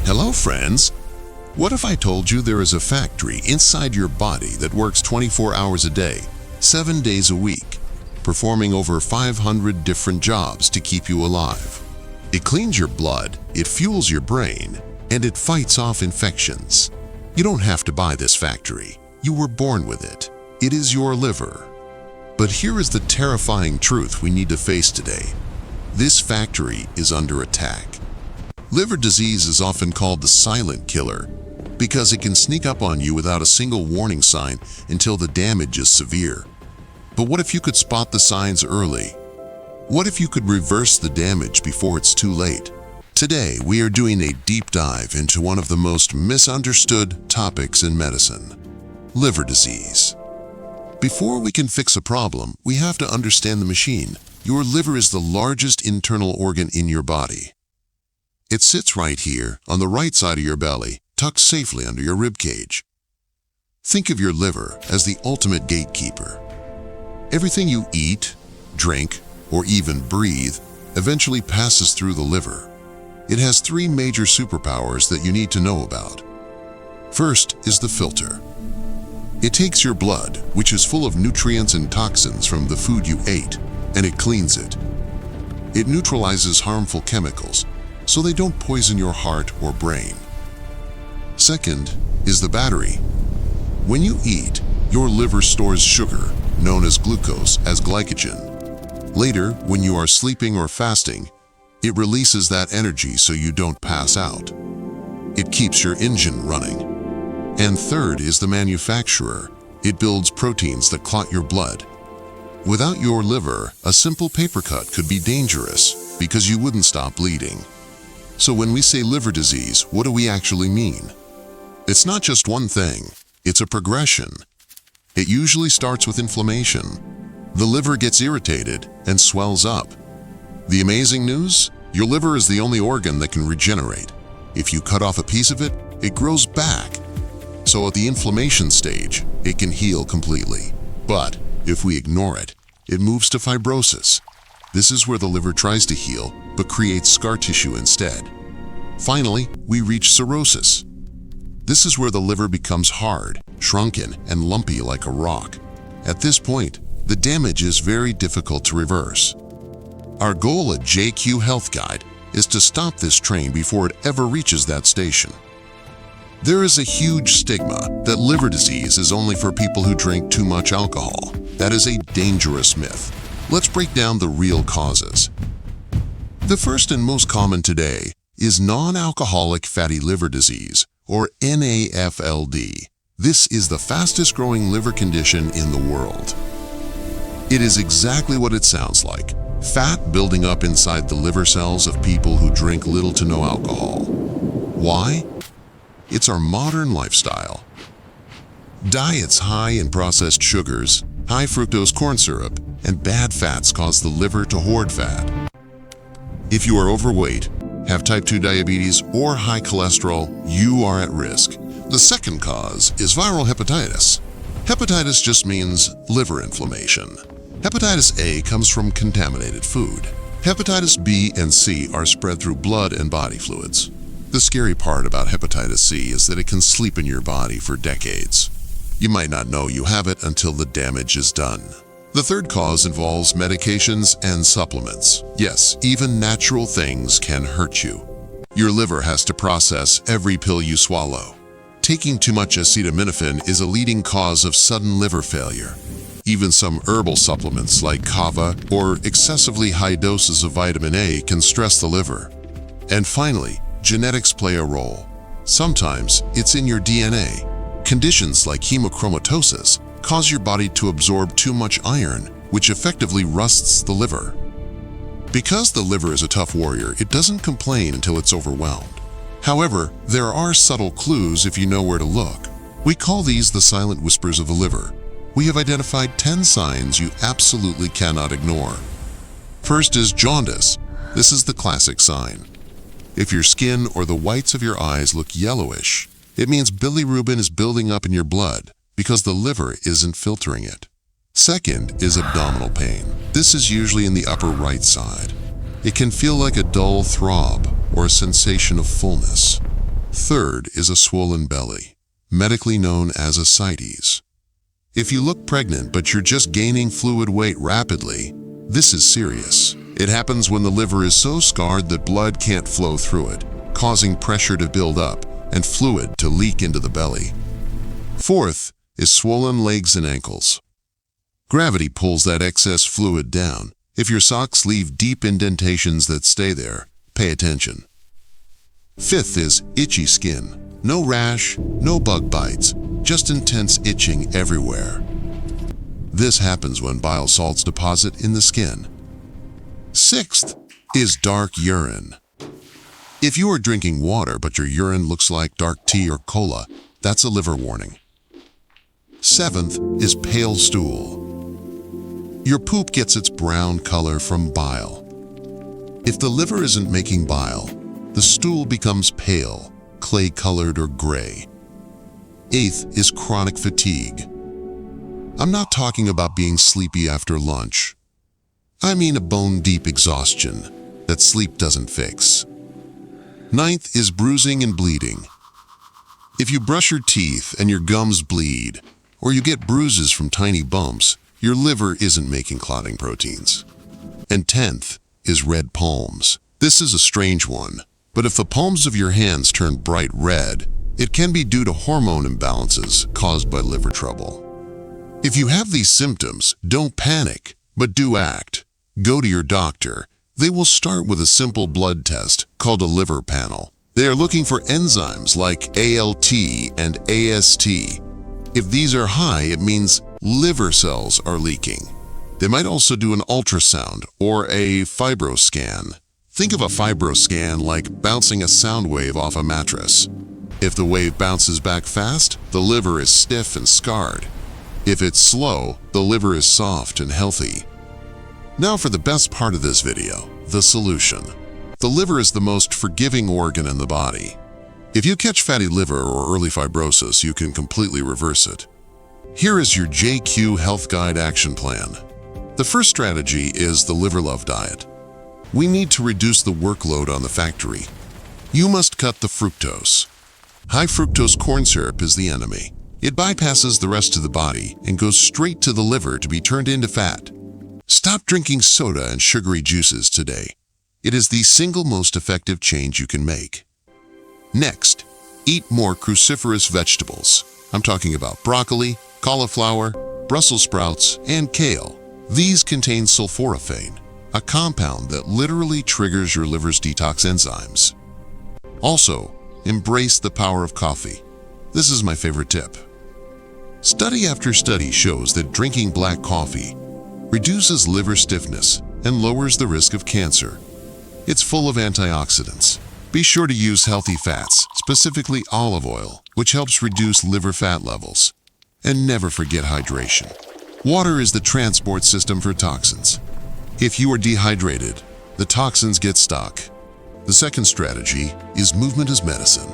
Hello, friends. What if I told you there is a factory inside your body that works 24 hours a day, 7 days a week, performing over 500 different jobs to keep you alive? It cleans your blood, it fuels your brain, and it fights off infections. You don't have to buy this factory. You were born with it. It is your liver. But here is the terrifying truth we need to face today. This factory is under attack. Liver disease is often called the silent killer because it can sneak up on you without a single warning sign until the damage is severe. But what if you could spot the signs early? What if you could reverse the damage before it's too late? Today, we are doing a deep dive into one of the most misunderstood topics in medicine: liver disease. Before we can fix a problem, we have to understand the machine. Your liver is the largest internal organ in your body. It sits right here on the right side of your belly, tucked safely under your rib cage. Think of your liver as the ultimate gatekeeper. Everything you eat, drink, or even breathe eventually passes through the liver. It has 3 major superpowers that you need to know about. First is the filter. It takes your blood, which is full of nutrients and toxins from the food you ate, and it cleans it. It neutralizes harmful chemicals, so they don't poison your heart or brain. Second is the battery. When you eat, your liver stores sugar, known as glucose, as glycogen. Later, when you are sleeping or fasting, it releases that energy so you don't pass out. It keeps your engine running. And third is the manufacturer. It builds proteins that clot your blood. Without your liver, a simple paper cut could be dangerous because you wouldn't stop bleeding. So when we say liver disease, what do we actually mean? It's not just one thing, it's a progression. It usually starts with inflammation. The liver gets irritated and swells up. The amazing news? Your liver is the only organ that can regenerate. If you cut off a piece of it, it grows back. So at the inflammation stage, it can heal completely. But if we ignore it, it moves to fibrosis. This is where the liver tries to heal, but creates scar tissue instead. Finally, we reach cirrhosis. This is where the liver becomes hard, shrunken, and lumpy like a rock. At this point, the damage is very difficult to reverse. Our goal at JQ Health Guide is to stop this train before it ever reaches that station. There is a huge stigma that liver disease is only for people who drink too much alcohol. That is a dangerous myth. Let's break down the real causes. The first and most common today is non-alcoholic fatty liver disease, or NAFLD. This is the fastest growing liver condition in the world. It is exactly what it sounds like: fat building up inside the liver cells of people who drink little to no alcohol. Why? It's our modern lifestyle. Diets high in processed sugars, high fructose corn syrup, and bad fats cause the liver to hoard fat. If you are overweight, have type 2 diabetes, or high cholesterol, you are at risk. The second cause is viral hepatitis. Hepatitis just means liver inflammation. Hepatitis A comes from contaminated food. Hepatitis B and C are spread through blood and body fluids. The scary part about hepatitis C is that it can sleep in your body for decades. You might not know you have it until the damage is done. The third cause involves medications and supplements. Yes, even natural things can hurt you. Your liver has to process every pill you swallow. Taking too much acetaminophen is a leading cause of sudden liver failure. Even some herbal supplements like kava or excessively high doses of vitamin A can stress the liver. And finally, genetics play a role. Sometimes it's in your DNA. Conditions like hemochromatosis cause your body to absorb too much iron, which effectively rusts the liver. Because the liver is a tough warrior, it doesn't complain until it's overwhelmed. However, there are subtle clues if you know where to look. We call these the silent whispers of the liver. We have identified 10 signs you absolutely cannot ignore. First is jaundice. This is the classic sign. If your skin or the whites of your eyes look yellowish, it means bilirubin is building up in your blood because the liver isn't filtering it. Second is abdominal pain. This is usually in the upper right side. It can feel like a dull throb or a sensation of fullness. Third is a swollen belly, medically known as ascites. If you look pregnant but you're just gaining fluid weight rapidly, this is serious. It happens when the liver is so scarred that blood can't flow through it, causing pressure to build up and fluid to leak into the belly. Fourth is swollen legs and ankles. Gravity pulls that excess fluid down. If your socks leave deep indentations that stay there, pay attention. Fifth is itchy skin. No rash, no bug bites, just intense itching everywhere. This happens when bile salts deposit in the skin. Sixth is dark urine. If you are drinking water but your urine looks like dark tea or cola, that's a liver warning. Seventh is pale stool. Your poop gets its brown color from bile. If the liver isn't making bile, the stool becomes pale, clay-colored or gray. Eighth is chronic fatigue. I'm not talking about being sleepy after lunch. I mean a bone-deep exhaustion that sleep doesn't fix. Ninth is bruising and bleeding. If you brush your teeth and your gums bleed, or you get bruises from tiny bumps, your liver isn't making clotting proteins. And 10th is red palms. This is a strange one, but if the palms of your hands turn bright red, it can be due to hormone imbalances caused by liver trouble. If you have these symptoms, don't panic, but do act. Go to your doctor. They will start with a simple blood test called a liver panel. They are looking for enzymes like ALT and AST. If these are high, it means liver cells are leaking. They might also do an ultrasound or a fibroscan. Think of a fibroscan like bouncing a sound wave off a mattress. If the wave bounces back fast, the liver is stiff and scarred. If it's slow, the liver is soft and healthy. Now for the best part of this video, the solution. The liver is the most forgiving organ in the body. If you catch fatty liver or early fibrosis, you can completely reverse it. Here is your JQ Health Guide action plan. The first strategy is the Liver Love diet. We need to reduce the workload on the factory. You must cut the fructose. High fructose corn syrup is the enemy. It bypasses the rest of the body and goes straight to the liver to be turned into fat. Stop drinking soda and sugary juices today. It is the single most effective change you can make. Next, eat more cruciferous vegetables. I'm talking about broccoli, cauliflower, Brussels sprouts, and kale. These contain sulforaphane, a compound that literally triggers your liver's detox enzymes. Also, embrace the power of coffee. This is my favorite tip. Study after study shows that drinking black coffee reduces liver stiffness and lowers the risk of cancer. It's full of antioxidants. Be sure to use healthy fats, specifically olive oil, which helps reduce liver fat levels. And never forget hydration. Water is the transport system for toxins. If you are dehydrated, the toxins get stuck. The second strategy is movement as medicine.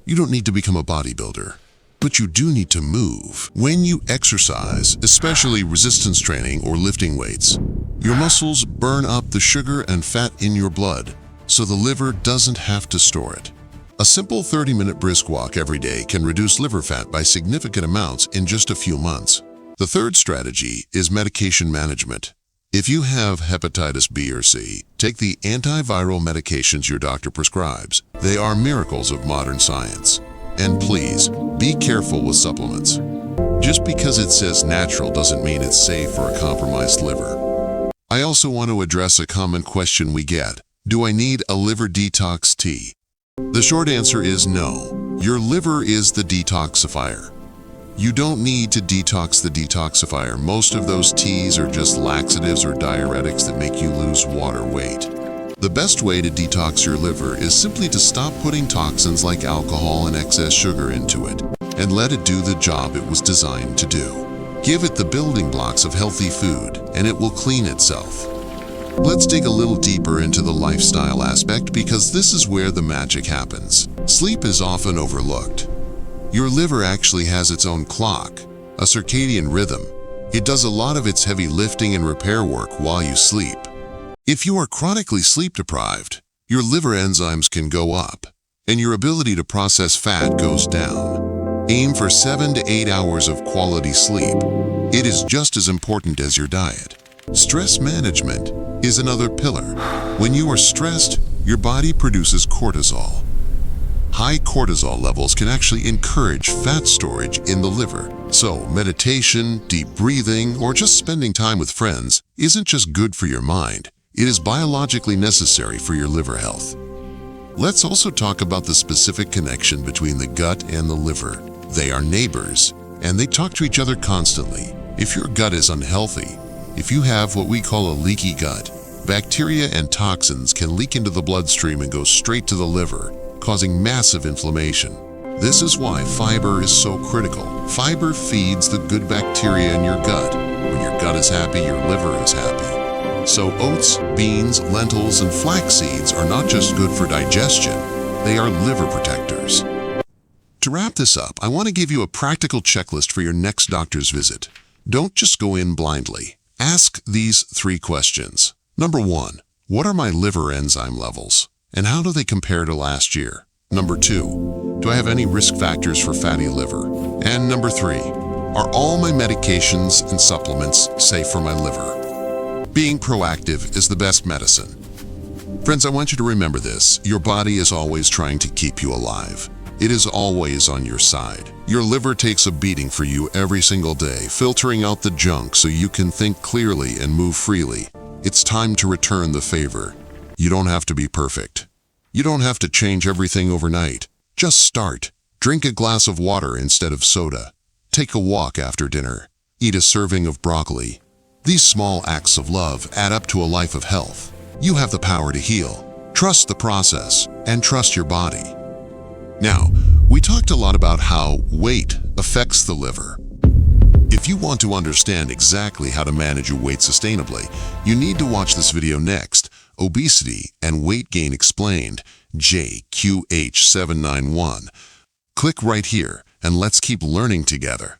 You don't need to become a bodybuilder, but you do need to move. When you exercise, especially resistance training or lifting weights, your muscles burn up the sugar and fat in your blood, so the liver doesn't have to store it. A simple 30-minute brisk walk every day can reduce liver fat by significant amounts in just a few months. The third strategy is medication management. If you have hepatitis B or C, take the antiviral medications your doctor prescribes. They are miracles of modern science. And please, be careful with supplements. Just because it says natural doesn't mean it's safe for a compromised liver. I also want to address a common question we get. Do I need a liver detox tea? The short answer is no. Your liver is the detoxifier. You don't need to detox the detoxifier. Most of those teas are just laxatives or diuretics that make you lose water weight. The best way to detox your liver is simply to stop putting toxins like alcohol and excess sugar into it and let it do the job it was designed to do. Give it the building blocks of healthy food and it will clean itself. Let's dig a little deeper into the lifestyle aspect because this is where the magic happens. Sleep is often overlooked. Your liver actually has its own clock, a circadian rhythm. It does a lot of its heavy lifting and repair work while you sleep. If you are chronically sleep deprived, your liver enzymes can go up, and your ability to process fat goes down. Aim for 7 to 8 hours of quality sleep. It is just as important as your diet. Stress management is another pillar. When you are stressed, your body produces cortisol. High cortisol levels can actually encourage fat storage in the liver. So meditation, deep breathing, or just spending time with friends isn't just good for your mind. It is biologically necessary for your liver health. Let's also talk about the specific connection between the gut and the liver. They are neighbors, and they talk to each other constantly. If your gut is unhealthy, if you have what we call a leaky gut, bacteria and toxins can leak into the bloodstream and go straight to the liver, causing massive inflammation. This is why fiber is so critical. Fiber feeds the good bacteria in your gut. When your gut is happy, your liver is happy. So oats, beans, lentils, and flax seeds are not just good for digestion, they are liver protectors. To wrap this up, I want to give you a practical checklist for your next doctor's visit. Don't just go in blindly. Ask these 3 questions. Number 1, what are my liver enzyme levels? And how do they compare to last year? Number 2, do I have any risk factors for fatty liver? And number 3, are all my medications and supplements safe for my liver? Being proactive is the best medicine. Friends, I want you to remember this. Your body is always trying to keep you alive. It is always on your side. Your liver takes a beating for you every single day, filtering out the junk so you can think clearly and move freely. It's time to return the favor. You don't have to be perfect. You don't have to change everything overnight. Just start. Drink a glass of water instead of soda. Take a walk after dinner. Eat a serving of broccoli. These small acts of love add up to a life of health. You have the power to heal. Trust the process and trust your body. Now, we talked a lot about how weight affects the liver. If you want to understand exactly how to manage your weight sustainably, you need to watch this video next, Obesity and Weight Gain Explained, JQH 791. Click right here and let's keep learning together.